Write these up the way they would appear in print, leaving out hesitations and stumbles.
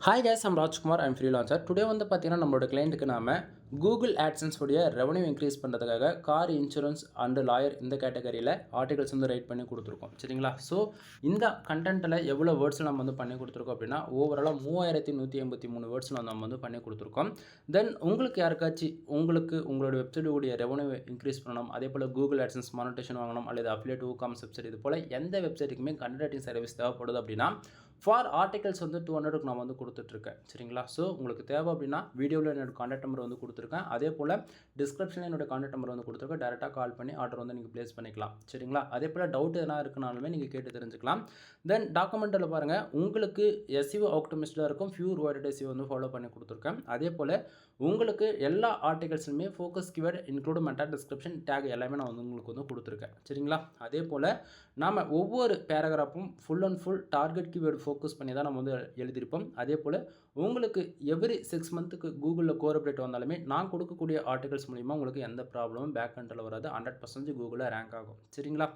Hi guys, I'm Rajkumar. I'm freelancer. Today வந்து பார்த்தீங்கன்னா நம்மளோட கிளையண்ட்டுக்கு நாம கூகுள் ஆட்சன்ஸ் உடைய ரெவன்யூ இன்க்ரீஸ் பண்ணுறதுக்காக கார் இன்சூரன்ஸ் அண்ட் லாயர் இந்த கேட்டகரியில் ஆர்டிகல்ஸ் வந்து ரைட் பண்ணி கொடுத்துருக்கோம். சரிங்களா? ஸோ இந்த கண்டென்ட்டில் எவ்வளோ வேர்ட்ஸ் நம்ம வந்து பண்ணி கொடுத்துருக்கோம் அப்படின்னா ஓவராலாக 3183 வேர்ட்ஸில் நம்ம வந்து பண்ணி கொடுத்துருக்கோம். தென் உங்களுக்கு யாருக்காச்சும் உங்களோட வெப்சைட்டுடைய ரெவன்யூ இன்க்ரீஸ் பண்ணணும், அதே போல் கூகுள் ஆட்சன்ஸ் மானிட்டேஷன் வாங்கணும் அல்லது அஃபிலியேட் WooCommerce வெப்சைட் இது போல் எந்த வெப்சைட்டுக்குமே கண்டென்ட் ரைட்டிங் சர்வீஸ் தேவைப்படுது அப்படின்னா ஃபார் ஆர்டிகல்ஸ் வந்து 200க்கு நான் வந்து கொடுத்துட்ருக்கேன். சரிங்களா? ஸோ உங்களுக்கு தேவை அப்படின்னா வீடியோவில் என்னோட கான்டாக்ட் நம்பர் வந்து கொடுத்துருக்கேன். அதே போல் டிஸ்கிரிப்ஷனில் என்னோட கான்டாக்ட் நம்பர் வந்து கொடுத்துருக்கேன். டேரெக்டாக கால் பண்ணி ஆர்டர் வந்து நீங்கள் ப்ளேஸ் பண்ணிக்கலாம். சரிங்களா? அதே போல் டவுட் எதனா இருக்குனாலுமே நீங்கள் கேட்டு தெரிஞ்சுக்கலாம். தென் டாக்குமெண்ட்டில் பாருங்கள், உங்களுக்கு SEO ஆப்டிமிஸ்டாக இருக்கும், பியூர் வேர்ட் SEO வந்து ஃபாலோ பண்ணி கொடுத்துருக்கேன். அதே போல் உங்களுக்கு எல்லா ஆர்டிகல்ஸுமே focus keyword include meta description tag எல்லாமே நான் வந்து உங்களுக்கு வந்து கொடுத்துருக்கேன். சரிங்களா? அதே போல் நாம் ஒவ்வொரு பேராகிராஃபும் full and full target keyword focus பண்ணி தான் நம்ம வந்து எழுதியிருப்போம். அதே போல் உங்களுக்கு எவ்ரி 6 மந்த்துக்கு கூகுளில் கோர் அப்டேட் வந்தாலுமே நான் கொடுக்கக்கூடிய ஆர்டிகல்ஸ் மூலிமா உங்களுக்கு எந்த ப்ராப்ளமும் பேக் எண்டில் வராது. 100% கூகுளில் ரேங்க் ஆகும். சரிங்களா?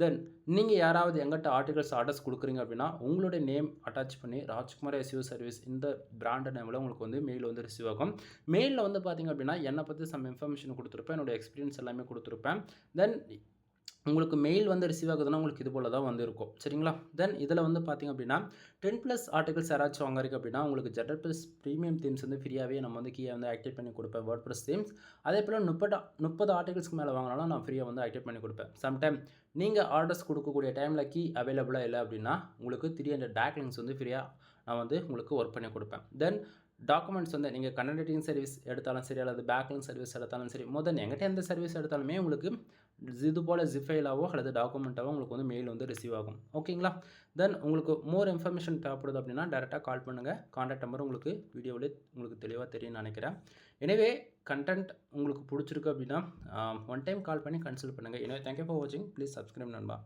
தென் நீங்கள் யாராவது எங்கிட்ட ஆர்டிகல்ஸ் ஆர்டர்ஸ் கொடுக்குறீங்க அப்படின்னா உங்களுடைய நேம் அட்டாச் பண்ணி ராஜ்குமார் SEO சர்வீஸ் இந்த பிராண்ட் நேமில் உங்களுக்கு வந்து மெயில் வந்து ரிசீவ் ஆகும். மெயிலில் வந்து பார்த்திங்க அப்படின்னா என்னை பற்றி சம் இன்ஃபர்மேஷன் கொடுத்துருப்பேன், என்னோடய எக்ஸ்பீரியன்ஸ் எல்லாமே கொடுத்துருப்பேன். தென் உங்களுக்கு மெயில் வந்து ரிசீவ் ஆகுதுன்னா உங்களுக்கு இது போல் தான் வந்து இருக்கும். சரிங்களா? தென் இதில் வந்து பார்த்திங்க அப்படின்னா 10+ ஆர்டிகல்ஸ் யாராச்சும் வாங்குறீங்க அப்படின்னா உங்களுக்கு ஜெட்டர்+ ப்ரீமியம் தீம்ஸ் வந்து ஃப்ரீயாகவே நம்ம வந்து கீழே வந்து ஆக்டிவேட் பண்ணி கொடுப்பேன். வேர்ட்பிரஸ் தீம்ஸ் அதே போல் 30 ஆர்டிகல்ஸ்க்கு மேலே வாங்கினாலும் நான் ஃப்ரீயாக வந்து ஆக்டிவேட் பண்ணி கொடுப்பேன். சம்டைம் நீங்கள் ஆர்டர்ஸ் கொடுக்கக்கூடிய டைமில் கீ அவைலபிளாக இல்லை அப்படின்னா உங்களுக்கு 300 பேக்லிங்ஸ் வந்து ஃப்ரீயாக நான் வந்து உங்களுக்கு ஒர்க் பண்ணி கொடுப்பேன். தென் டாக்குமெண்ட்ஸ் வந்து நீங்கள் கண்டென்ட் ரைட்டிங் சர்வீஸ் எடுத்தாலும் சரி அல்லது பேக்லிங் சர்வீஸ் எடுத்தாலும் சரி, எங்கிட்ட எந்த சர்வீஸ் எடுத்தாலுமே உங்களுக்கு இது போல் ஜிப் ஃபைலாவோ அல்லது டாக்குமெண்ட்டாவோ உங்களுக்கு வந்து மெயில் வந்து ரிசீவ் ஆகும். ஓகேங்களா? தென் உங்களுக்கு மோர் இன்ஃபர்மேஷன் தேவைப்படுது அப்படின்னா டேரெக்டாக கால் பண்ணுங்கள். கான்டாக்ட் நம்பர் உங்களுக்கு வீடியோவிலே உங்களுக்கு தெளிவாக தெரியும்னு நினைக்கிறேன். எனவே கண்டென்ட் உங்களுக்கு பிடிச்சிருக்கு அப்படின்னா ஒன் டைம் கால் பண்ணி கன்சல்ட் பண்ணுங்கள். எனவே தேங்க்யூ ஃபார் வாட்சிங். ப்ளீஸ் சப்ஸ்கிரைப் நண்பா.